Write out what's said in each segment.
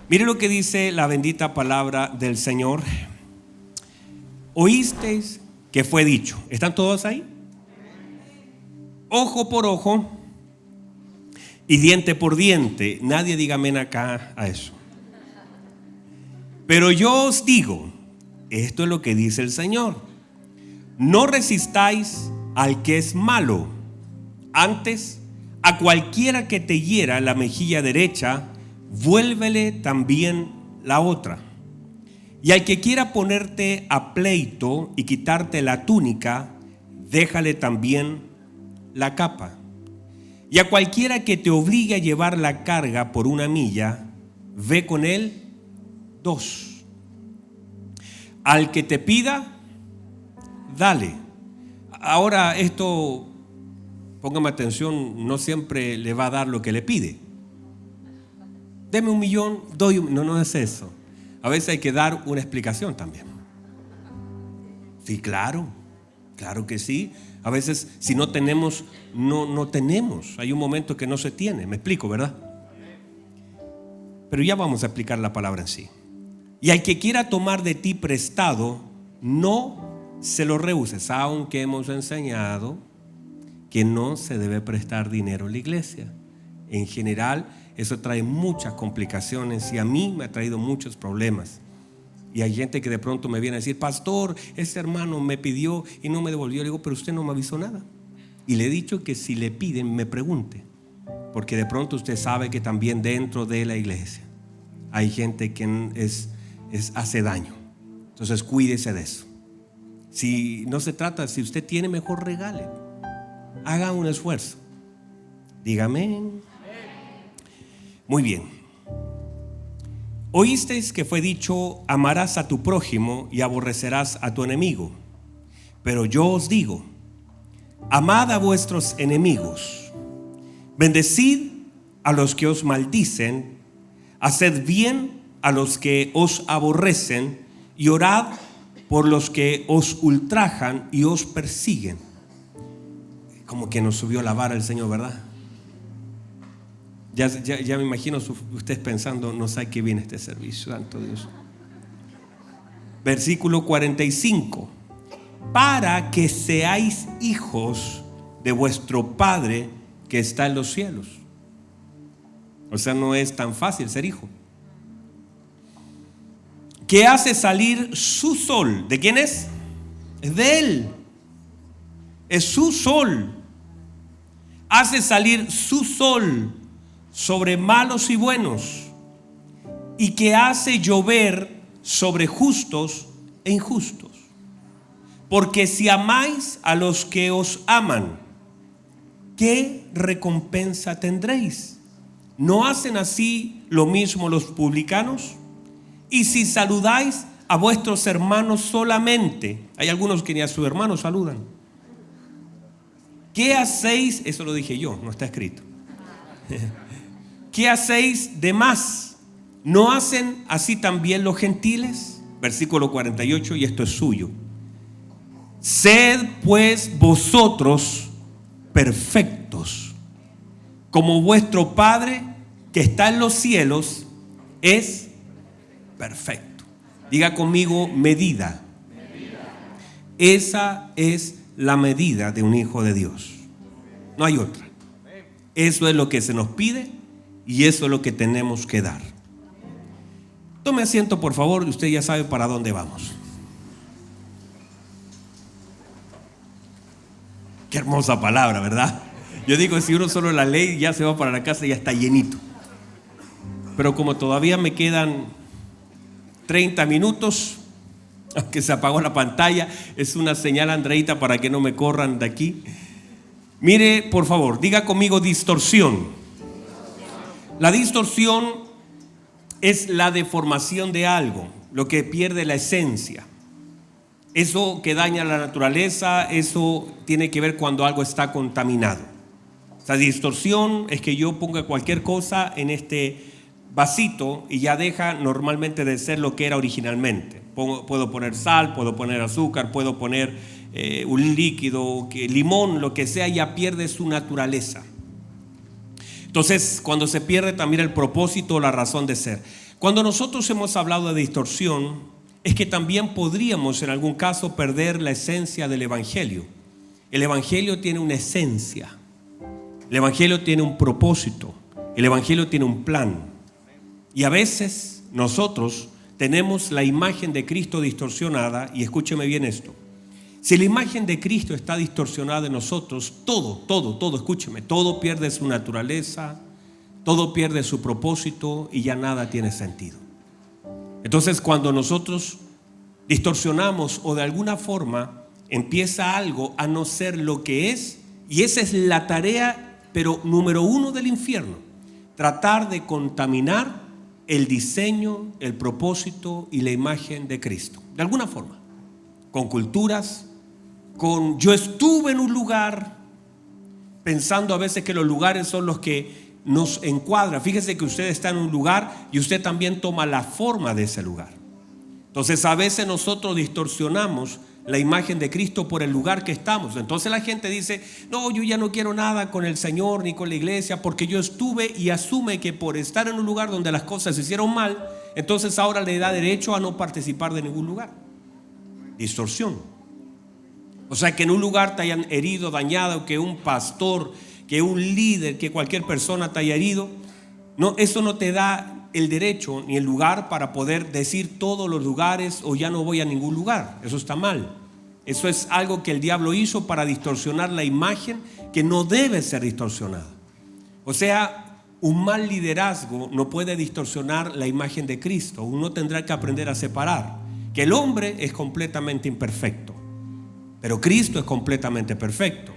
Mire lo que dice la bendita palabra del Señor. Oísteis que fue dicho. ¿Están todos ahí? Ojo por ojo y diente por diente. Nadie diga amén acá a eso. Pero yo os digo, esto es lo que dice el Señor: no resistáis al que es malo. Antes, a cualquiera que te hiera la mejilla derecha, vuélvele también la otra. Y al que quiera ponerte a pleito y quitarte la túnica, déjale también la capa. Y a cualquiera que te obligue a llevar la carga por 1 milla, ve con él 2. Al que te pida, dale. Ahora esto, póngame atención, no siempre le va a dar lo que le pide. Deme 1 millón, doy un... No es eso. A veces hay que dar una explicación también. Sí, claro que sí. A veces si no tenemos, no tenemos. Hay un momento que no se tiene. Me explico, ¿verdad? Pero ya vamos a explicar la palabra en sí. Y al que quiera tomar de ti prestado, no se lo rehuses, aunque hemos enseñado que no se debe prestar dinero a la iglesia. En general, eso trae muchas complicaciones y a mí me ha traído muchos problemas. Y hay gente que de pronto me viene a decir: pastor, ese hermano me pidió y no me devolvió. Le digo: pero usted no me avisó nada. Y le he dicho que si le piden, me pregunte, porque de pronto usted sabe que también dentro de la iglesia hay gente que hace daño. Entonces cuídese de eso. Si no se trata, si usted tiene, mejor regale. Haga un esfuerzo. Dígame. Muy bien. Oísteis que fue dicho: amarás a tu prójimo y aborrecerás a tu enemigo. Pero yo os digo: amad a vuestros enemigos, bendecid a los que os maldicen, haced bien a los que os aborrecen y orad por los que os ultrajan y os persiguen. Como que nos subió la vara el Señor, ¿verdad? Ya me imagino ustedes pensando: no sé qué viene este servicio, santo Dios. Versículo 45: para que seáis hijos de vuestro Padre que está en los cielos. O sea, no es tan fácil ser hijo. Que hace salir su sol. ¿De quién es? Es de Él. Es su sol. Hace salir su sol sobre malos y buenos, y que hace llover sobre justos e injustos. Porque si amáis a los que os aman, ¿qué recompensa tendréis? ¿No hacen así lo mismo los publicanos? Y si saludáis a vuestros hermanos solamente, hay algunos que ni a su hermano saludan, ¿qué hacéis? Eso lo dije yo, no está escrito. ¿Qué hacéis de más? ¿No hacen así también los gentiles? Versículo 48, y esto es suyo. Sed pues vosotros perfectos, como vuestro Padre que está en los cielos es perfecto. Diga conmigo: medida. Esa es la medida de un hijo de Dios. No hay otra. Eso es lo que se nos pide y eso es lo que tenemos que dar. Tome asiento, por favor, y usted ya sabe para dónde vamos. Qué hermosa palabra, ¿verdad? Yo digo, si uno solo la lee, ya se va para la casa y ya está llenito. Pero como todavía me quedan 30 minutos, aunque se apagó la pantalla, es una señal, Andreita, para que no me corran de aquí. Mire, por favor, diga conmigo: distorsión. La distorsión es la deformación de algo, lo que pierde la esencia. Eso que daña la naturaleza, eso tiene que ver cuando algo está contaminado. La distorsión es que yo ponga cualquier cosa en este vasito y ya deja normalmente de ser lo que era originalmente. Puedo poner sal, puedo poner azúcar, puedo poner un líquido, limón, lo que sea, ya pierde su naturaleza. Entonces, cuando se pierde también el propósito o la razón de ser. Cuando nosotros hemos hablado de distorsión, es que también podríamos en algún caso perder la esencia del Evangelio. El Evangelio tiene una esencia. El Evangelio tiene un propósito. El Evangelio tiene un plan. Y a veces nosotros tenemos la imagen de Cristo distorsionada. Y escúcheme bien esto. Si la imagen de Cristo está distorsionada en nosotros, todo, escúcheme, todo pierde su naturaleza, todo pierde su propósito y ya nada tiene sentido. Entonces, cuando nosotros distorsionamos o de alguna forma empieza algo a no ser lo que es, y esa es la tarea, pero número uno del infierno, tratar de contaminar el diseño, el propósito y la imagen de Cristo, de alguna forma, con culturas, yo estuve en un lugar, pensando a veces que los lugares son los que nos encuadran. Fíjese que usted está en un lugar y usted también toma la forma de ese lugar. Entonces a veces nosotros distorsionamos la imagen de Cristo por el lugar que estamos. Entonces la gente dice, no, yo ya no quiero nada con el Señor ni con la iglesia porque yo estuve, y asume que por estar en un lugar donde las cosas se hicieron mal, entonces ahora le da derecho a no participar de ningún lugar. Distorsión. O sea, que en un lugar te hayan herido, dañado, que un pastor, que un líder, que cualquier persona te haya herido, no, eso no te da el derecho ni el lugar para poder decir todos los lugares o ya no voy a ningún lugar. Eso está mal. Eso es algo que el diablo hizo para distorsionar la imagen que no debe ser distorsionada. O sea, un mal liderazgo no puede distorsionar la imagen de Cristo. Uno tendrá que aprender a separar que el hombre es completamente imperfecto, pero Cristo es completamente perfecto.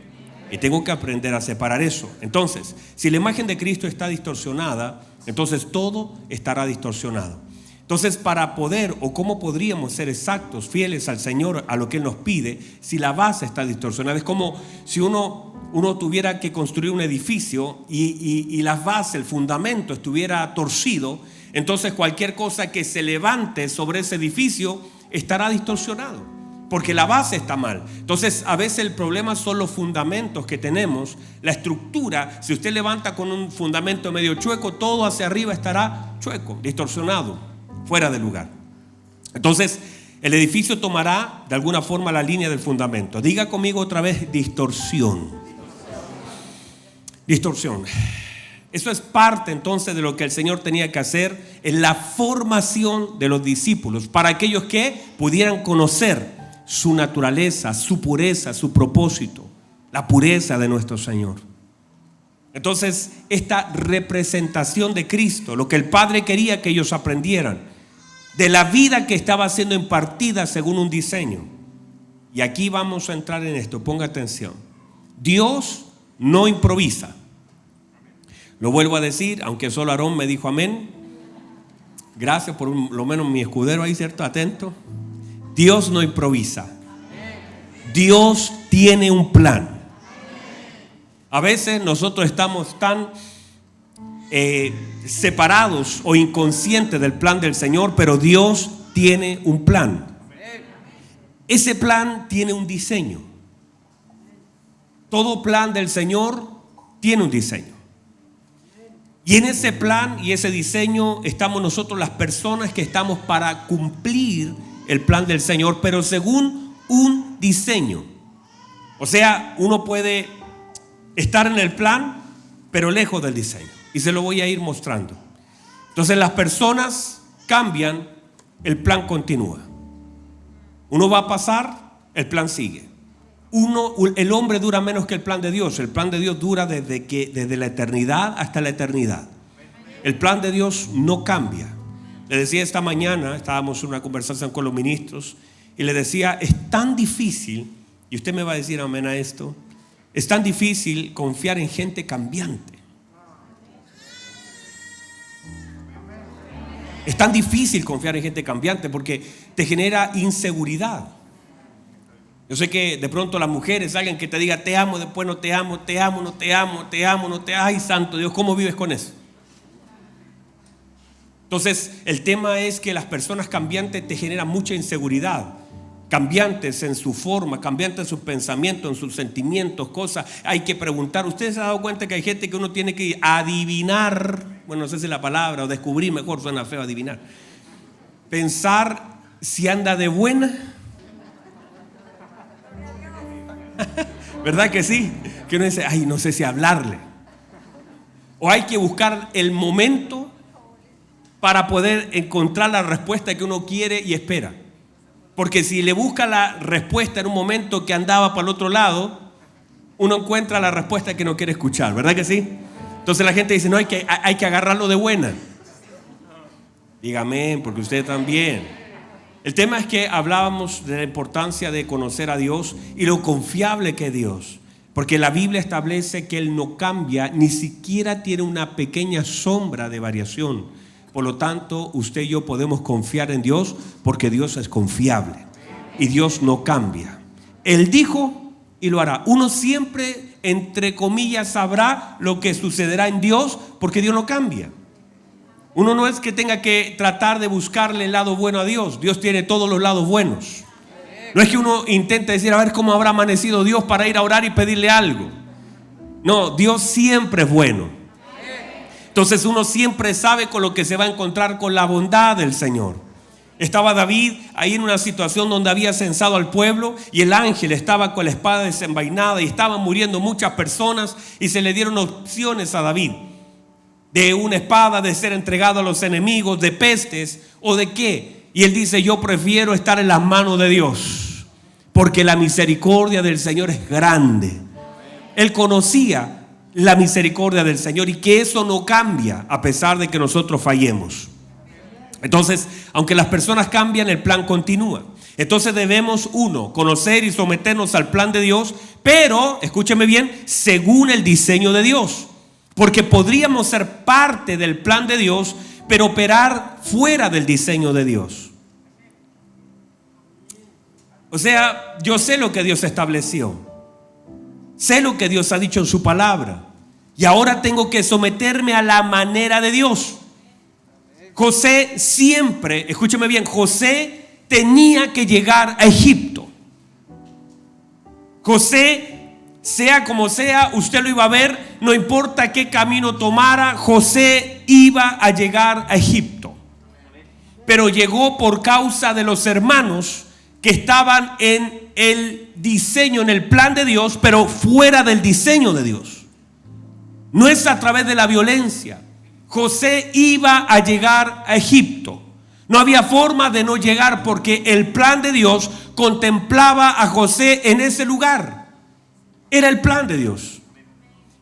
Y tengo que aprender a separar eso. Entonces, si la imagen de Cristo está distorsionada, entonces todo estará distorsionado. Entonces, para poder, o cómo podríamos ser exactos, fieles al Señor, a lo que Él nos pide, si la base está distorsionada? Es como si uno tuviera que construir un edificio y la base, el fundamento estuviera torcido. Entonces cualquier cosa que se levante sobre ese edificio estará distorsionado, porque la base está mal. Entonces a veces el problema son los fundamentos que tenemos, la estructura. Si usted levanta con un fundamento medio chueco, todo hacia arriba estará chueco, distorsionado, fuera de lugar. Entonces el edificio tomará de alguna forma la línea del fundamento. Diga conmigo otra vez: distorsión. Distorsión. Eso es parte entonces de lo que el Señor tenía que hacer en la formación de los discípulos, para aquellos que pudieran conocer su naturaleza, su pureza, su propósito, la pureza de nuestro Señor. Entonces, esta representación de Cristo, lo que el Padre quería que ellos aprendieran, de la vida que estaba siendo impartida según un diseño. Y aquí vamos a entrar en esto, ponga atención. Dios no improvisa. Lo vuelvo a decir, aunque solo Aarón me dijo amén. Gracias por lo menos mi escudero ahí, ¿cierto? Atento. Dios no improvisa. Dios tiene un plan. A veces nosotros estamos tan separados o inconscientes del plan del Señor, pero Dios tiene un plan. Ese plan tiene un diseño. Todo plan del Señor tiene un diseño. Y en ese plan y ese diseño estamos nosotros, las personas que estamos para cumplir el plan del Señor, pero según un diseño. O sea, uno puede estar en el plan, pero lejos del diseño. Y se lo voy a ir mostrando. Entonces las personas cambian, el plan continúa. Uno va a pasar, el plan sigue. El hombre dura menos que el plan de Dios. El plan de Dios dura desde la eternidad hasta la eternidad. El plan de Dios no cambia. Le decía esta mañana, estábamos en una conversación con los ministros, y le decía, es tan difícil, y usted me va a decir amén a esto, es tan difícil confiar en gente cambiante. Es tan difícil confiar en gente cambiante porque te genera inseguridad. Yo sé que de pronto las mujeres, alguien que te diga te amo, después no te amo, te amo, no te amo, te amo, no te amo. Ay, santo Dios, ¿cómo vives con eso? Entonces el tema es que las personas cambiantes te generan mucha inseguridad. cambiantes en su forma, cambiantes en sus pensamientos, en sus sentimientos, cosas. Hay que preguntar. ¿Ustedes se han dado cuenta que hay gente que uno tiene que adivinar? Bueno, no sé si la palabra, o descubrir, mejor suena feo adivinar. Pensar si anda de buena. ¿Verdad que sí? Que uno dice, ay, no sé si hablarle. O hay que buscar el momento para poder encontrar la respuesta que uno quiere y espera. Porque si le busca la respuesta en un momento que andaba para el otro lado, uno encuentra la respuesta que no quiere escuchar, ¿verdad que sí? Entonces la gente dice, no, hay que agarrarlo de buena. Dígame, porque usted también. El tema es que hablábamos de la importancia de conocer a Dios y lo confiable que es Dios. Porque la Biblia establece que Él no cambia, ni siquiera tiene una pequeña sombra de variación. Por lo tanto, usted y yo podemos confiar en Dios porque Dios es confiable y Dios no cambia. Él dijo y lo hará. Uno siempre, entre comillas, sabrá lo que sucederá en Dios porque Dios no cambia. Uno no es que tenga que tratar de buscarle el lado bueno a Dios. Dios tiene todos los lados buenos. No es que uno intente decir, a ver cómo habrá amanecido Dios para ir a orar y pedirle algo. No, Dios siempre es bueno. Entonces uno siempre sabe con lo que se va a encontrar, con la bondad del Señor. Estaba David ahí en una situación donde había censado al pueblo y el ángel estaba con la espada desenvainada y estaban muriendo muchas personas y se le dieron opciones a David. De una espada, de ser entregado a los enemigos, de pestes o de qué. Y él dice, yo prefiero estar en las manos de Dios, porque la misericordia del Señor es grande. Él conocía la misericordia del Señor y que eso no cambia a pesar de que nosotros fallemos. Entonces, aunque las personas cambian, el plan continúa. Entonces debemos, uno, conocer y someternos al plan de Dios, pero, escúcheme bien, según el diseño de Dios. Porque podríamos ser parte del plan de Dios, pero operar fuera del diseño de Dios. O sea, yo sé lo que Dios estableció. Sé lo que Dios ha dicho en su palabra. Y ahora tengo que someterme a la manera de Dios. José siempre, escúcheme bien, José tenía que llegar a Egipto. José, sea como sea, usted lo iba a ver, no importa qué camino tomara, José iba a llegar a Egipto. Pero llegó por causa de los hermanos que estaban en el diseño, en el plan de Dios, pero fuera del diseño de Dios. No es a través de la violencia. José iba a llegar a Egipto. No había forma de no llegar porque el plan de Dios contemplaba a José en ese lugar. Era el plan de Dios.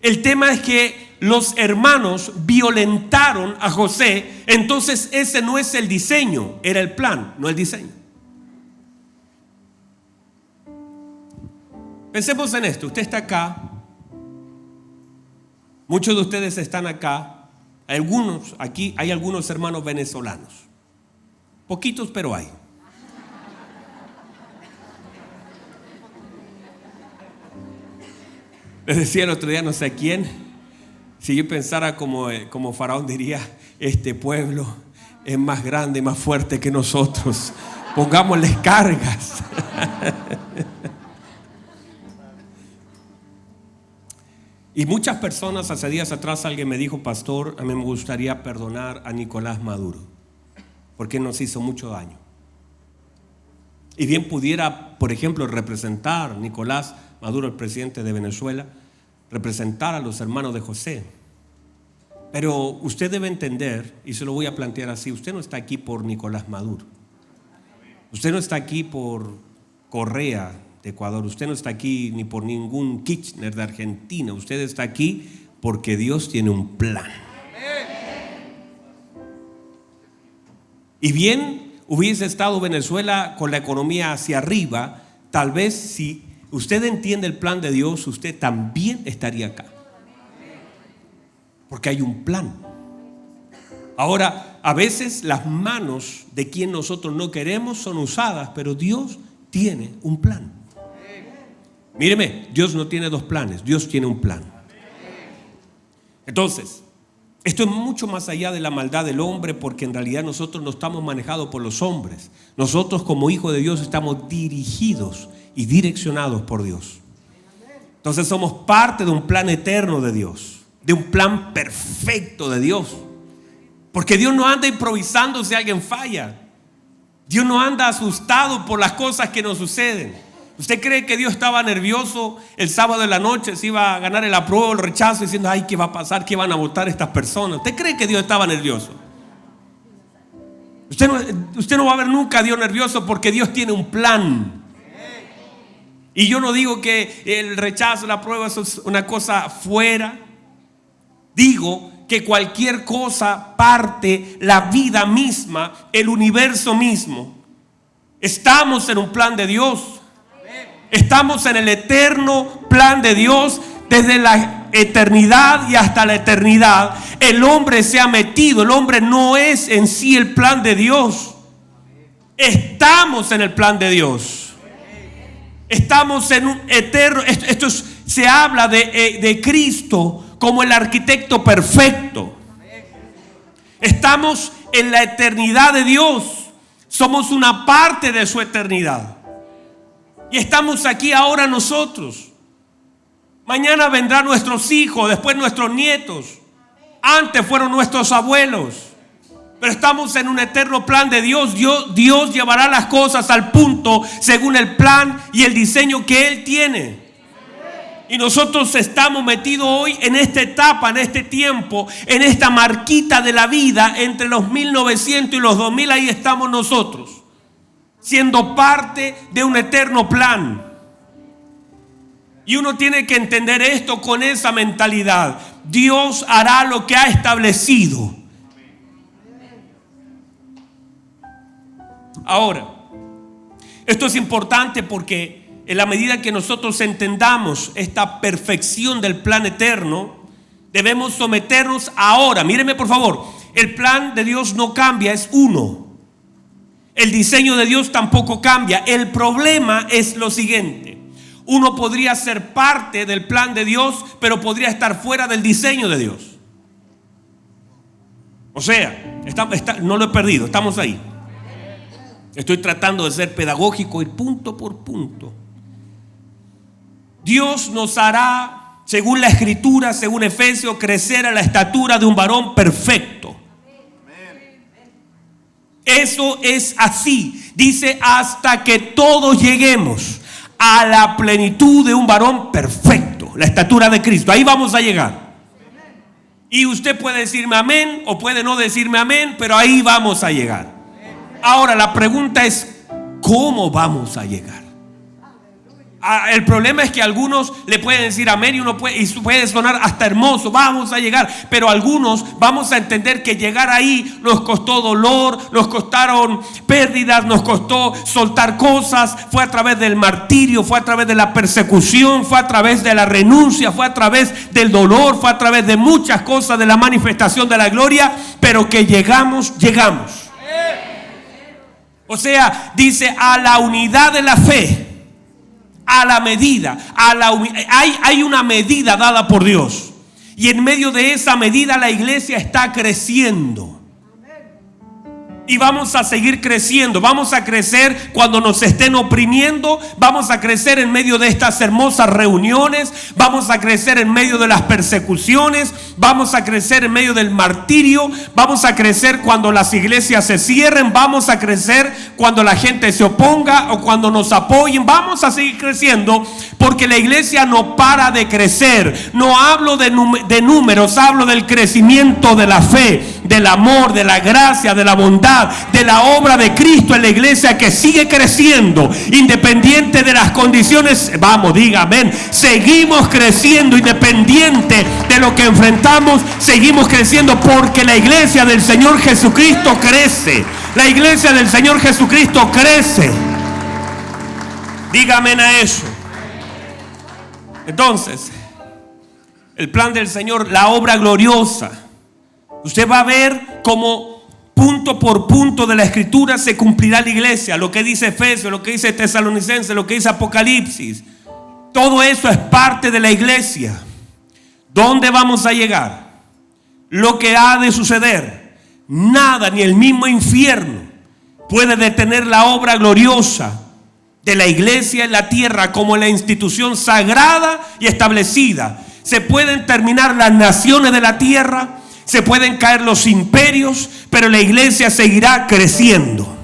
El tema es que los hermanos violentaron a José. Entonces ese no es el diseño, era el plan, no el diseño. Pensemos en esto. Usted está acá. Muchos de ustedes están acá. Algunos aquí, hay algunos hermanos venezolanos. Poquitos, pero hay. Les decía el otro día, no sé a quién, si yo pensara como Faraón diría, este pueblo es más grande, más fuerte que nosotros, pongámosles cargas. Y muchas personas, hace días atrás alguien me dijo, pastor, a mí me gustaría perdonar a Nicolás Maduro, porque nos hizo mucho daño. Y bien pudiera, por ejemplo, representar Nicolás Maduro, el presidente de Venezuela, representar a los hermanos de José. Pero usted debe entender, y se lo voy a plantear así, usted no está aquí por Nicolás Maduro. Usted no está aquí por Correa de Ecuador. Usted no está aquí ni por ningún Kirchner de Argentina. Usted está aquí porque Dios tiene un plan. Y bien hubiese estado Venezuela con la economía hacia arriba, tal vez si usted entiende el plan de Dios, usted también estaría acá. Porque hay un plan. Ahora, a veces las manos de quien nosotros no queremos son usadas, pero Dios tiene un plan. Míreme, Dios no tiene dos planes, Dios tiene un plan. Entonces, Esto es mucho más allá de la maldad del hombre, porque en realidad nosotros no estamos manejados por los hombres. Nosotros como hijos de Dios estamos dirigidos y direccionados por Dios. Entonces somos parte de un plan eterno de Dios, de un plan perfecto de Dios. Porque Dios no anda improvisando si alguien falla. Dios no anda asustado por las cosas que nos suceden. ¿Usted cree que Dios estaba nervioso el sábado de la noche, si iba a ganar el apruebo o el rechazo, diciendo, ay, ¿qué va a pasar? ¿Qué van a votar estas personas? ¿Usted cree que Dios estaba nervioso? Usted no va a ver nunca a Dios nervioso, porque Dios tiene un plan. Y yo no digo que el rechazo, la prueba, eso es una cosa fuera. Digo que cualquier cosa parte, la vida misma, el universo mismo. Estamos en un plan de Dios. Estamos en el eterno plan de Dios. Desde la eternidad y hasta la eternidad, el hombre se ha metido. El hombre no es en sí el plan de Dios. Estamos en el plan de Dios. Estamos en un eterno. Se habla de Cristo como el arquitecto perfecto. Estamos en la eternidad de Dios. Somos una parte de su eternidad. Y estamos aquí ahora nosotros. Mañana vendrán nuestros hijos, después nuestros nietos. Antes fueron nuestros abuelos. Pero estamos en un eterno plan de Dios. Dios llevará las cosas al punto según el plan y el diseño que Él tiene. Y nosotros estamos metidos hoy en esta etapa, en este tiempo, en esta marquita de la vida entre los 1900 y los 2000. Ahí estamos nosotros, siendo parte de un eterno plan. Y uno tiene que entender esto con esa mentalidad. Dios hará lo que ha establecido. Ahora, esto es importante porque en la medida que nosotros entendamos esta perfección del plan eterno, debemos someternos ahora. Mírenme por favor, el plan de Dios no cambia, es uno. El diseño de Dios tampoco cambia. El problema es lo siguiente: uno podría ser parte del plan de Dios, pero podría estar fuera del diseño de Dios. O sea, no lo he perdido, estamos ahí. Estoy tratando de ser pedagógico, ir punto por punto. Dios nos hará, según la Escritura, según Efesios, crecer a la estatura de un varón perfecto. Eso es así. Dice, hasta que todos lleguemos a la plenitud de un varón perfecto, la estatura de Cristo. Ahí vamos a llegar. Y usted puede decirme amén o puede no decirme amén, pero ahí vamos a llegar. Ahora la pregunta es, ¿cómo vamos a llegar? El problema es que algunos le pueden decir amén y puede sonar hasta hermoso, vamos a llegar, pero algunos vamos a entender que llegar ahí nos costó dolor, nos costaron pérdidas, nos costó soltar cosas, fue a través del martirio, fue a través de la persecución, fue a través de la renuncia, fue a través del dolor, fue a través de muchas cosas, de la manifestación de la gloria, pero que llegamos. O sea, dice, a la unidad de la fe. A la medida, hay una medida dada por Dios. Y en medio de esa medida la iglesia está creciendo. Y vamos a seguir creciendo. Vamos a crecer cuando nos estén oprimiendo. Vamos a crecer en medio de estas hermosas reuniones. Vamos a crecer en medio de las persecuciones. Vamos a crecer en medio del martirio. Vamos a crecer cuando las iglesias se cierren. Vamos a crecer cuando la gente se oponga o cuando nos apoyen. Vamos a seguir creciendo porque la iglesia no para de crecer. No hablo de números, hablo del crecimiento de la fe, del amor, de la gracia, de la bondad, de la obra de Cristo en la iglesia, que sigue creciendo independiente de las condiciones. Vamos, diga amén. Seguimos creciendo independiente de lo que enfrentamos. Seguimos creciendo porque la iglesia del Señor Jesucristo crece. La iglesia del Señor Jesucristo crece. Diga amén a eso. Entonces, el plan del Señor, la obra gloriosa, usted va a ver cómo punto por punto de la Escritura se cumplirá la iglesia. Lo que dice Efesios, lo que dice Tesalonicenses, lo que dice Apocalipsis, todo eso es parte de la iglesia. ¿Dónde vamos a llegar? lo que ha de suceder. Nada, ni el mismo infierno, puede detener la obra gloriosa de la iglesia en la tierra como la institución sagrada y establecida. Se pueden terminar las naciones de la tierra, se pueden caer los imperios, pero la iglesia seguirá creciendo.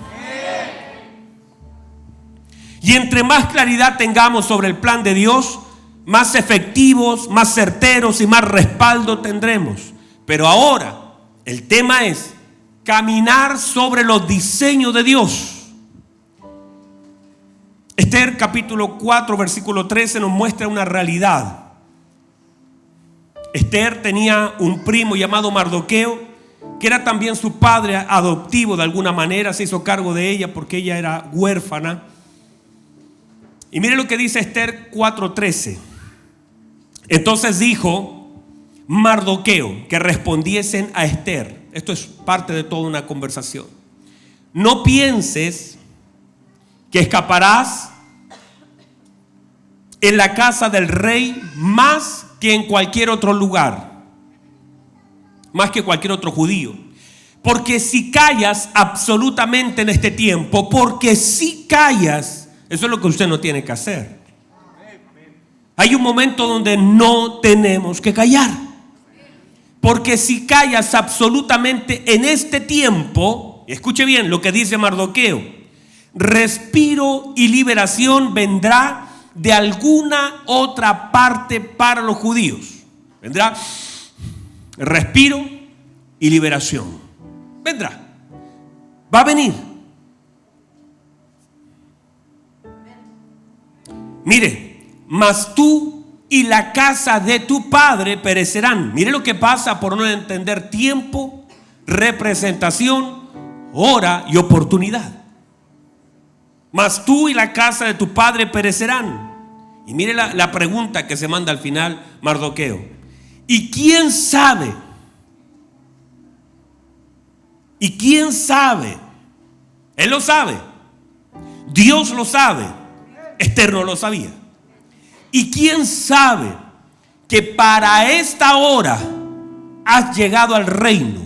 Y entre más claridad tengamos sobre el plan de Dios, más efectivos, más certeros y más respaldo tendremos. Pero ahora el tema es caminar sobre los diseños de Dios. Esther capítulo 4 versículo 13 nos muestra una realidad. Esther tenía un primo llamado Mardoqueo, que era también su padre adoptivo de alguna manera. Se hizo cargo de ella porque ella era huérfana. Y mire lo que dice Esther 4:13. Entonces dijo Mardoqueo que respondiesen a Esther. Esto es parte de toda una conversación. No pienses que escaparás en la casa del rey más que en cualquier otro lugar, más que cualquier otro judío. Porque si callas absolutamente en este tiempo, porque si callas, eso es lo que usted no tiene que hacer. Hay un momento donde no tenemos que callar. Porque si callas absolutamente en este tiempo, escuche bien lo que dice Mardoqueo, respiro y liberación vendrá de alguna otra parte para los judíos. Vendrá respiro y liberación. Vendrá. Va a venir. Mire, mas tú y la casa de tu padre perecerán. Mire lo que pasa por no entender tiempo, representación, hora y oportunidad. Mas tú y la casa de tu padre perecerán. Y mire la pregunta que se manda al final Mardoqueo. ¿Y quién sabe? ¿Y quién sabe? Él lo sabe. Dios lo sabe. Esther no lo sabía. ¿Y quién sabe que para esta hora has llegado al reino?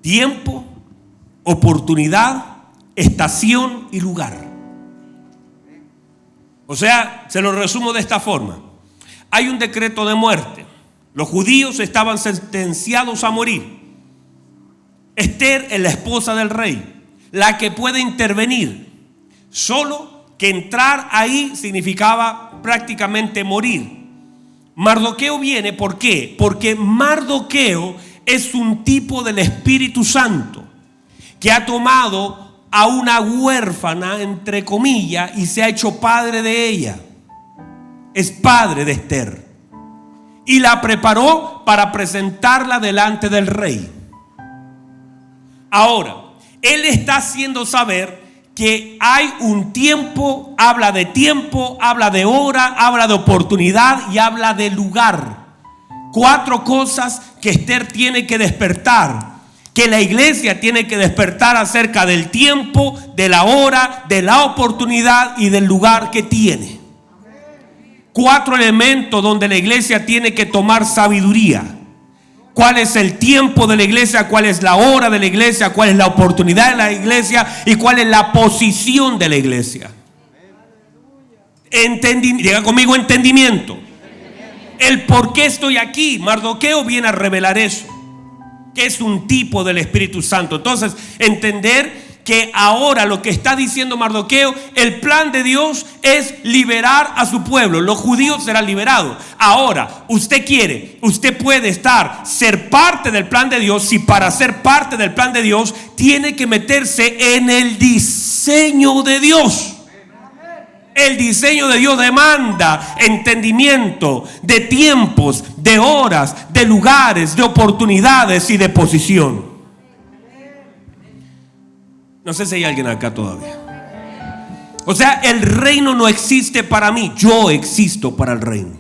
Tiempo, oportunidad, estación y lugar. O sea, se lo resumo de esta forma. Hay un decreto de muerte. Los judíos estaban sentenciados a morir. Esther es la esposa del rey, la que puede intervenir. Solo que entrar ahí significaba prácticamente morir. Mardoqueo viene, ¿por qué? Porque Mardoqueo es un tipo del Espíritu Santo que ha tomado a una huérfana, entre comillas, y se ha hecho padre de ella. Es padre de Esther. Y la preparó para presentarla delante del rey. Ahora, él está haciendo saber que hay un tiempo, habla de hora, habla de oportunidad y habla de lugar. 4 cosas que Esther tiene que despertar, que la iglesia tiene que despertar acerca del tiempo, de la hora, de la oportunidad y del lugar que tiene. 4 elementos donde la iglesia tiene que tomar sabiduría. ¿Cuál es el tiempo de la iglesia? ¿Cuál es la hora de la iglesia? ¿Cuál es la oportunidad de la iglesia? ¿Y cuál es la posición de la iglesia? Diga conmigo, entendimiento. El por qué estoy aquí. Mardoqueo viene a revelar eso, que es un tipo del Espíritu Santo. Entonces, entender que ahora lo que está diciendo Mardoqueo, el plan de Dios es liberar a su pueblo. Los judíos serán liberados. Ahora, usted puede ser parte del plan de Dios, si para ser parte del plan de Dios tiene que meterse en el diseño de Dios. El diseño de Dios demanda entendimiento de tiempos, de horas, de lugares, de oportunidades y de posición. No sé si hay alguien acá todavía. O sea, el reino no existe para mí, yo existo para el reino.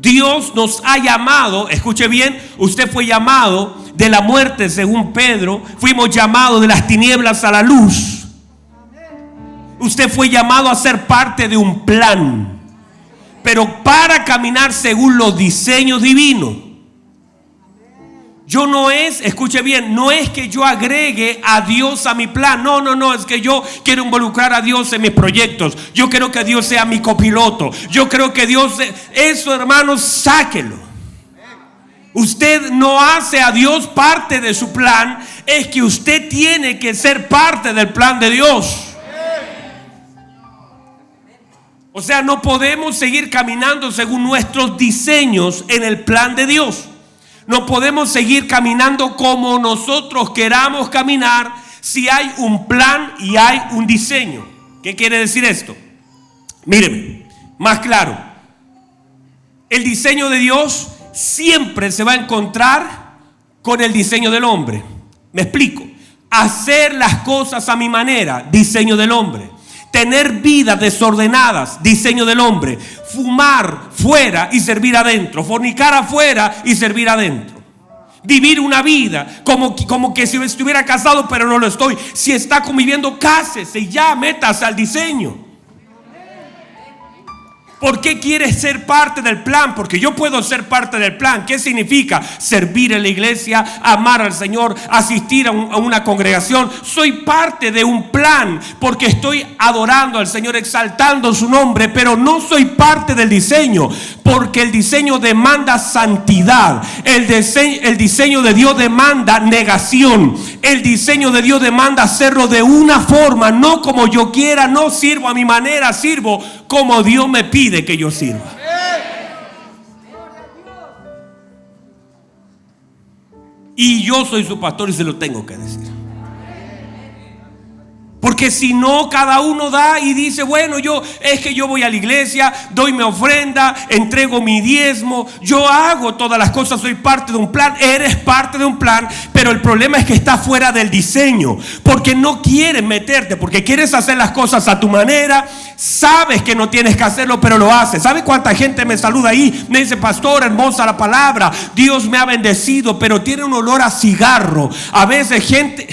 Dios nos ha llamado, escuche bien, usted fue llamado de la muerte según Pedro, fuimos llamados de las tinieblas a la luz. Usted fue llamado a ser parte de un plan. pero para caminar según los diseños divinos. Yo no es, escuche bien, no es que yo agregue a Dios a mi plan. No, es que yo quiero involucrar a Dios en mis proyectos. Yo quiero que Dios sea mi copiloto. Yo creo que Dios, eso, hermanos, sáquelo. Usted no hace a Dios parte de su plan, es que usted tiene que ser parte del plan de Dios. O sea, no podemos seguir caminando según nuestros diseños en el plan de Dios. No podemos seguir caminando como nosotros queramos caminar si hay un plan y hay un diseño. ¿Qué quiere decir esto? Míreme, más claro. El diseño de Dios siempre se va a encontrar con el diseño del hombre. Me explico. Hacer las cosas a mi manera, diseño del hombre. Tener vidas desordenadas, diseño del hombre. Fumar fuera y servir adentro. Fornicar afuera y servir adentro. Vivir una vida como que si estuviera casado, pero no lo estoy. Si está conviviendo, cásese y ya, métase al diseño. ¿Por qué quieres ser parte del plan? Porque yo puedo ser parte del plan. ¿Qué significa? Servir en la iglesia, amar al Señor, asistir a una congregación. Soy parte de un plan porque estoy adorando al Señor, exaltando su nombre, pero no soy parte del diseño, porque el diseño demanda santidad. El diseño de Dios demanda negación. El diseño de Dios demanda hacerlo de una forma, no como yo quiera, no sirvo a mi manera, sirvo como Dios me pide que yo sirva. Y yo soy su pastor y se lo tengo que decir. Porque si no, cada uno da y dice, bueno, yo voy a la iglesia, doy mi ofrenda, entrego mi diezmo, yo hago todas las cosas, soy parte de un plan. Eres parte de un plan, pero el problema es que está fuera del diseño, porque no quieres meterte, porque quieres hacer las cosas a tu manera. Sabes que no tienes que hacerlo, pero lo haces. ¿Sabe cuánta gente me saluda ahí? Me dice, pastor, hermosa la palabra, Dios me ha bendecido, pero tiene un olor a cigarro. A veces gente...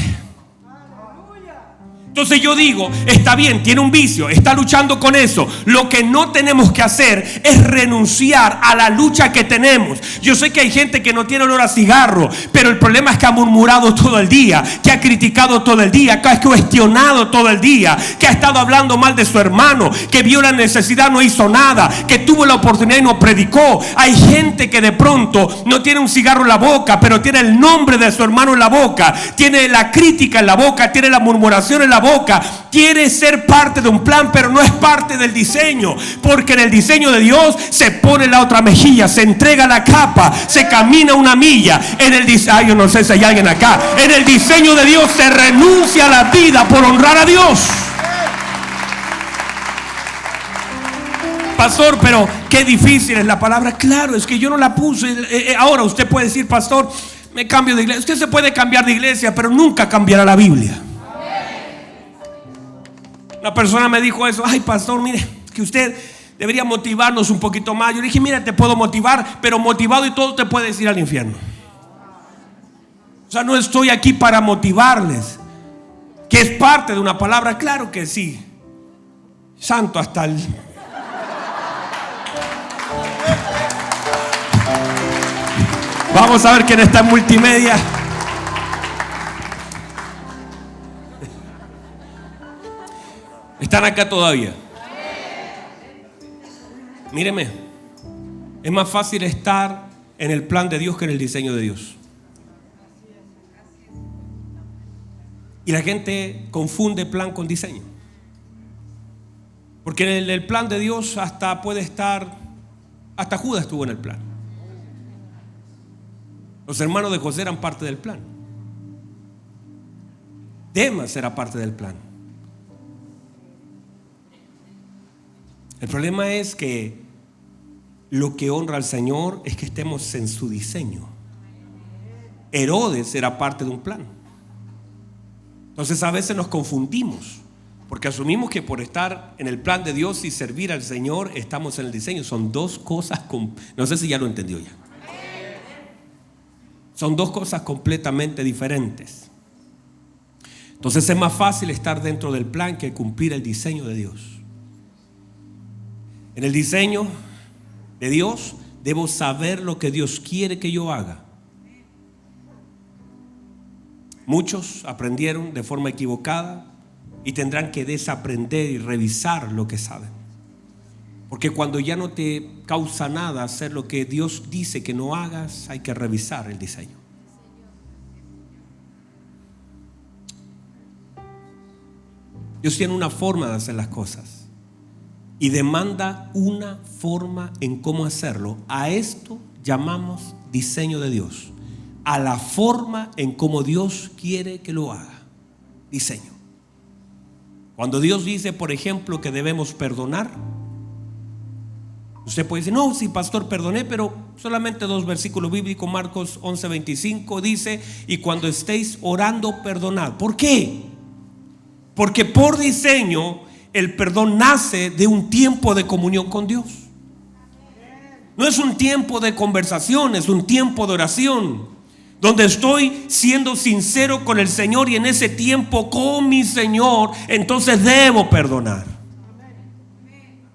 Entonces yo digo, está bien, tiene un vicio, está luchando con eso. Lo que no tenemos que hacer es renunciar a la lucha que tenemos. Yo sé que hay gente que no tiene olor a cigarro, pero el problema es que ha murmurado todo el día, que ha criticado todo el día, que ha cuestionado todo el día, que ha estado hablando mal de su hermano, que vio la necesidad, no hizo nada, que tuvo la oportunidad y no predicó. Hay gente que de pronto no tiene un cigarro en la boca, pero tiene el nombre de su hermano en la boca, tiene la crítica en la boca, tiene la murmuración en la boca. Quiere ser parte de un plan, pero no es parte del diseño, porque en el diseño de Dios se pone la otra mejilla, se entrega la capa, se camina una milla. En el diseño, yo no sé si hay alguien acá, en el diseño de Dios se renuncia a la vida por honrar a Dios. Pastor, pero qué difícil es la palabra. Claro, es que yo no la puse. Ahora usted puede decir, pastor, me cambio de iglesia. Usted se puede cambiar de iglesia, pero nunca cambiará la Biblia. Una persona me dijo eso, ay pastor, mire, que usted debería motivarnos un poquito más. Yo le dije, mira, te puedo motivar, pero motivado y todo te puedes ir al infierno. O sea, no estoy aquí para motivarles, que es parte de una palabra, claro que sí. Santo hasta el... Vamos a ver quién está en multimedia. ¿Están acá todavía? Míreme, es más fácil estar en el plan de Dios que en el diseño de Dios. Y la gente confunde plan con diseño. Porque en el plan de Dios hasta puede estar, hasta Judas estuvo en el plan. Los hermanos de José eran parte del plan. Demas era parte del plan. El problema es que lo que honra al Señor es que estemos en su diseño. Herodes era parte de un plan. Entonces a veces nos confundimos, porque asumimos que por estar en el plan de Dios y servir al Señor estamos en el diseño. Son dos cosas, no sé si ya lo entendió ya. Son dos cosas completamente diferentes. Entonces es más fácil estar dentro del plan que cumplir el diseño de Dios. En el diseño de Dios, debo saber lo que Dios quiere que yo haga. Muchos aprendieron de forma equivocada y tendrán que desaprender y revisar lo que saben. Porque cuando ya no te causa nada hacer lo que Dios dice que no hagas, hay que revisar el diseño. Dios tiene una forma de hacer las cosas y demanda una forma en cómo hacerlo. A esto llamamos diseño de Dios. A la forma en cómo Dios quiere que lo haga. Diseño. Cuando Dios dice, por ejemplo, que debemos perdonar, usted puede decir, no, sí, pastor, perdoné, pero solamente 2 versículos bíblicos. Marcos 11:25 dice, y cuando estéis orando, perdonad. ¿Por qué? Porque por diseño el perdón nace de un tiempo de comunión con Dios. No es un tiempo de conversación, es un tiempo de oración, donde estoy siendo sincero con el Señor, y en ese tiempo con mi Señor, entonces debo perdonar.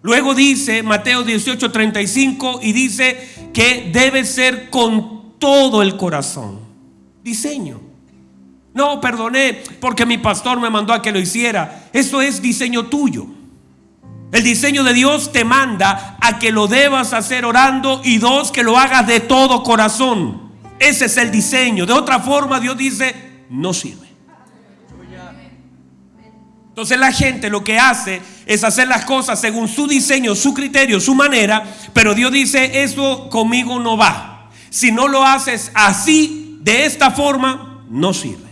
Luego dice Mateo 18:35 y dice que debe ser con todo el corazón. Diseño. No, perdoné porque mi pastor me mandó a que lo hiciera. Eso es diseño tuyo. El diseño de Dios te manda a que lo debas hacer orando, y 2, que lo hagas de todo corazón. Ese es el diseño. De otra forma, Dios dice, no sirve. Entonces la gente lo que hace es hacer las cosas según su diseño, su criterio, su manera. Pero Dios dice, eso conmigo no va. Si no lo haces así, de esta forma, no sirve.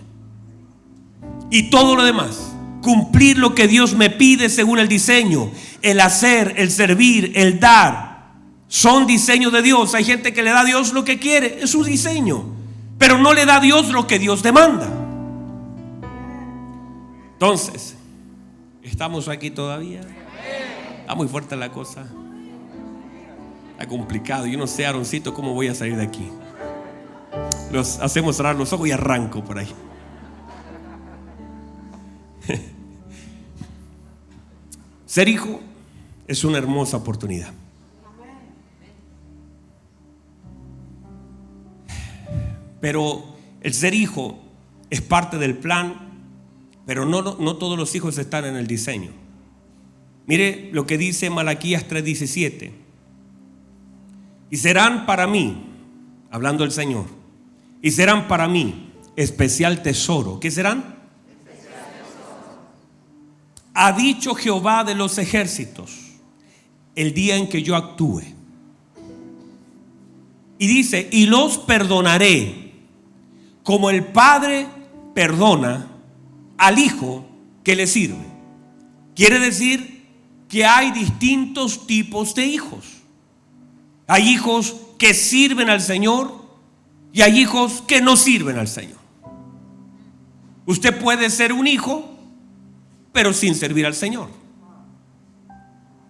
Y todo lo demás, cumplir lo que Dios me pide según el diseño, el hacer, el servir, el dar, son diseños de Dios. Hay gente que le da a Dios lo que quiere, es su diseño, pero no le da a Dios lo que Dios demanda. Entonces, ¿estamos aquí todavía? Está muy fuerte la cosa. Está complicado. Yo no sé, Aaroncito, cómo voy a salir de aquí. Los hacemos cerrar los ojos y arranco por ahí. Ser hijo es una hermosa oportunidad. Pero el ser hijo es parte del plan, pero no todos los hijos están en el diseño. Mire lo que dice Malaquías 3:17. Y serán para mí, hablando el Señor, y serán para mí especial tesoro. ¿Qué serán? Ha dicho Jehová de los ejércitos, el día en que yo actúe. Y dice, y los perdonaré como el padre perdona al hijo que le sirve. Quiere decir que hay distintos tipos de hijos. Hay hijos que sirven al Señor y hay hijos que no sirven al Señor. Usted puede ser un hijo, pero sin servir al Señor.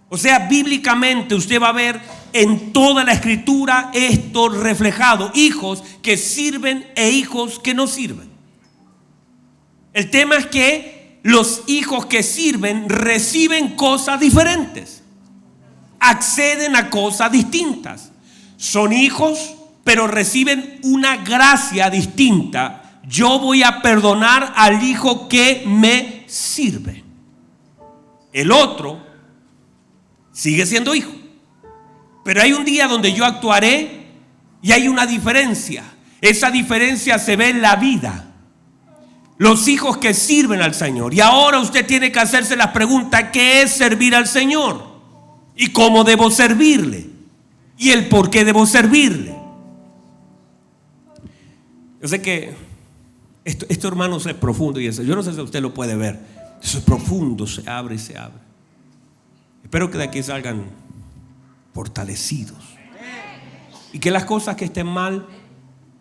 O sea, bíblicamente usted va a ver en toda la escritura esto reflejado: hijos que sirven e hijos que no sirven. El tema es que los hijos que sirven reciben cosas diferentes, acceden a cosas distintas. Son hijos, pero reciben una gracia distinta. Yo voy a perdonar al hijo que me sirve. El otro sigue siendo hijo, pero hay un día donde yo actuaré y hay una diferencia. Esa diferencia se ve en la vida. Los hijos que sirven al Señor. Y ahora usted tiene que hacerse la pregunta: ¿qué es servir al Señor? ¿Y cómo debo servirle? ¿Y el por qué debo servirle? Yo sé que esto, hermanos, es profundo, y eso, yo no sé si usted lo puede ver. Eso es profundo, se abre y se abre. Espero que de aquí salgan fortalecidos, y que las cosas que estén mal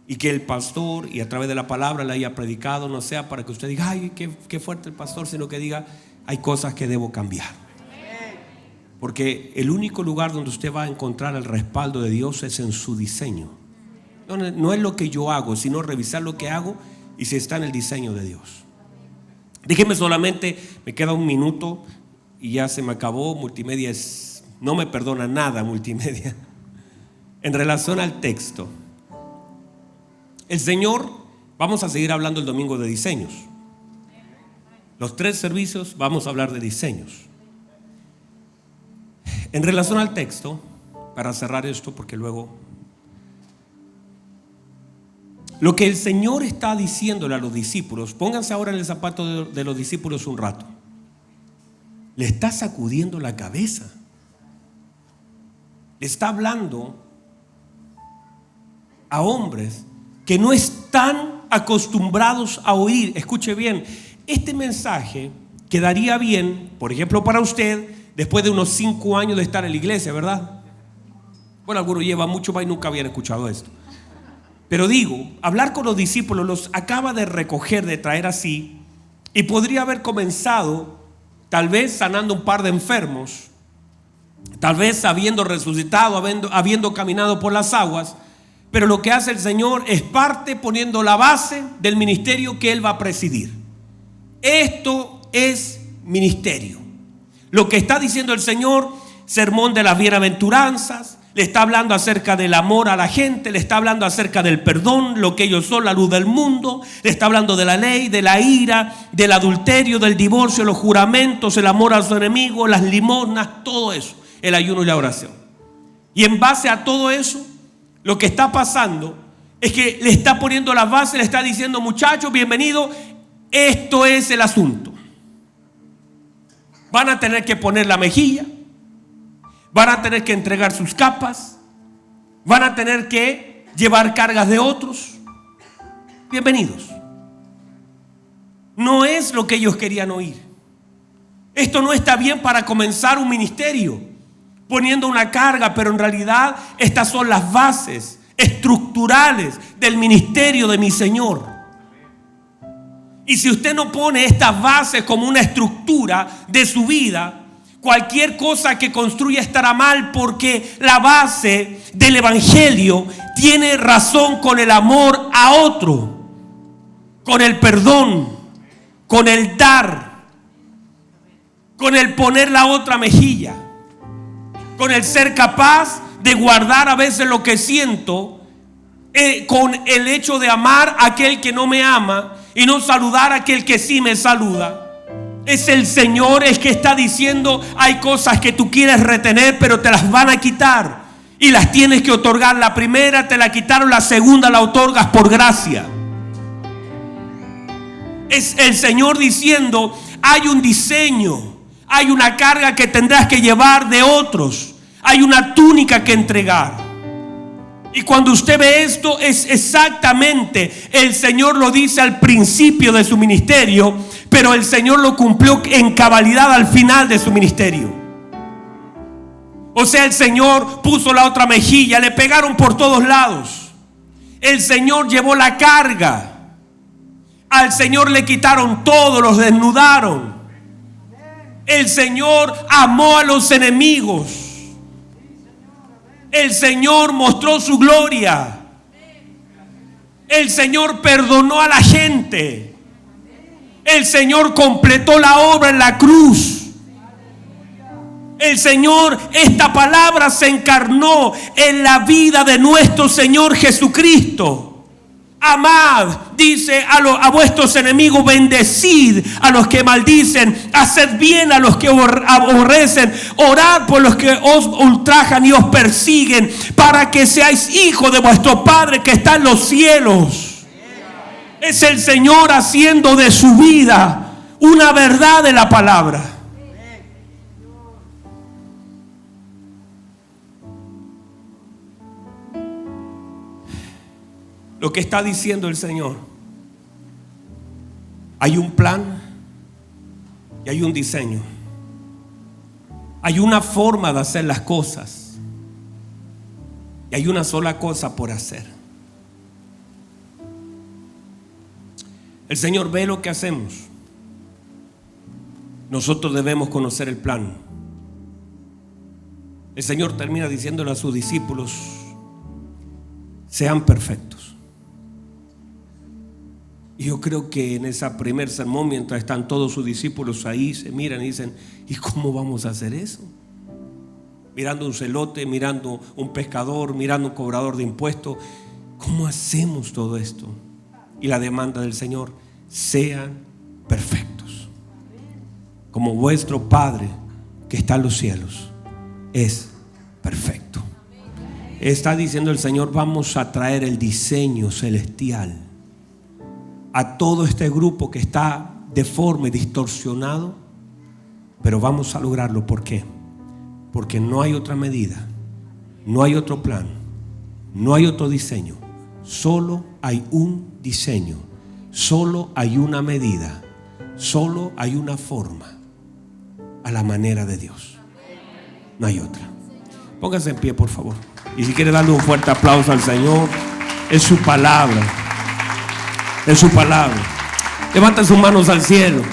y que el pastor, y a través de la palabra, le haya predicado, no sea para que usted diga: ay, qué fuerte el pastor, sino que diga: hay cosas que debo cambiar. Porque el único lugar donde usted va a encontrar el respaldo de Dios es en su diseño. No es lo que yo hago, sino revisar lo que hago y si está en el diseño de Dios. Déjeme solamente, me queda un minuto y ya se me acabó. Multimedia no me perdona nada, multimedia. En relación al texto, el Señor, vamos a seguir hablando el domingo de diseños. Los 3 servicios vamos a hablar de diseños. En relación al texto, para cerrar esto, porque luego lo que el Señor está diciéndole a los discípulos, pónganse ahora en el zapato de los discípulos un rato. Le está sacudiendo la cabeza. Le está hablando a hombres que no están acostumbrados a oír. Escuche bien, este mensaje quedaría bien, por ejemplo, para usted, después de unos 5 años de estar en la iglesia, ¿verdad? Bueno, algunos llevan mucho más y nunca habían escuchado esto. Pero digo, hablar con los discípulos los acaba de recoger, de traer así, y podría haber comenzado tal vez sanando un par de enfermos, tal vez habiendo resucitado, habiendo caminado por las aguas. Pero lo que hace el Señor es parte poniendo la base del ministerio que Él va a presidir. Esto es ministerio. Lo que está diciendo el Señor, sermón de las bienaventuranzas, le está hablando acerca del amor a la gente, le está hablando acerca del perdón, lo que ellos son, la luz del mundo, le está hablando de la ley, de la ira, del adulterio, del divorcio, los juramentos, el amor a su enemigo, las limosnas, todo eso, el ayuno y la oración. Y en base a todo eso, lo que está pasando es que le está poniendo las bases, le está diciendo: muchachos, bienvenidos, esto es el asunto. Van a tener que poner la mejilla, van a tener que entregar sus capas, van a tener que llevar cargas de otros. Bienvenidos. No es lo que ellos querían oír. Esto no está bien para comenzar un ministerio, poniendo una carga, pero en realidad estas son las bases estructurales del ministerio de mi Señor. Y si usted no pone estas bases como una estructura de su vida, cualquier cosa que construya estará mal, porque la base del evangelio tiene razón con el amor a otro, con el perdón, con el dar, con el poner la otra mejilla, con el ser capaz de guardar a veces lo que siento, con el hecho de amar a aquel que no me ama y no saludar a aquel que sí me saluda. Es el Señor el que está diciendo: hay cosas que tú quieres retener, pero te las van a quitar y las tienes que otorgar. La primera te la quitaron, la segunda la otorgas por gracia. Es el Señor diciendo: hay un diseño, hay una carga que tendrás que llevar de otros, hay una túnica que entregar. Y cuando usted ve esto, es exactamente, el Señor lo dice al principio de su ministerio, pero el Señor lo cumplió en cabalidad al final de su ministerio. O sea, el Señor puso la otra mejilla, le pegaron por todos lados. El Señor llevó la carga. Al Señor le quitaron todo, los desnudaron. El Señor amó a los enemigos. El Señor mostró su gloria. El Señor perdonó a la gente. El Señor completó la obra en la cruz. El Señor, esta palabra se encarnó en la vida de nuestro Señor Jesucristo. Amad, dice a vuestros enemigos, bendecid a los que maldicen, haced bien a los que aborrecen, orad por los que os ultrajan y os persiguen, para que seáis hijos de vuestro Padre que está en los cielos. Es el Señor haciendo de su vida una verdad de la palabra. Lo que está diciendo el Señor: hay un plan y hay un diseño. Hay una forma de hacer las cosas y hay una sola cosa por hacer. El Señor ve lo que hacemos. Nosotros debemos conocer el plan. El Señor termina diciéndole a sus discípulos: sean perfectos. Y yo creo que en esa primer sermón, mientras están todos sus discípulos ahí, se miran y dicen: ¿y cómo vamos a hacer eso? mirando un celote, mirando un pescador, mirando un cobrador de impuestos. ¿Cómo hacemos todo esto? Y la demanda del Señor: sean perfectos, como vuestro Padre que está en los cielos es perfecto. Está diciendo el Señor: vamos a traer el diseño celestial a todo este grupo que está deforme, distorsionado, pero vamos a lograrlo. ¿Por qué? Porque no hay otra medida, no hay otro plan, no hay otro diseño. Solo hay un diseño, solo hay una medida, solo hay una forma, a la manera de Dios. No hay otra. Póngase en pie, por favor. Y si quiere darle un fuerte aplauso al Señor, es su palabra. Es su palabra. Levanta sus manos al cielo.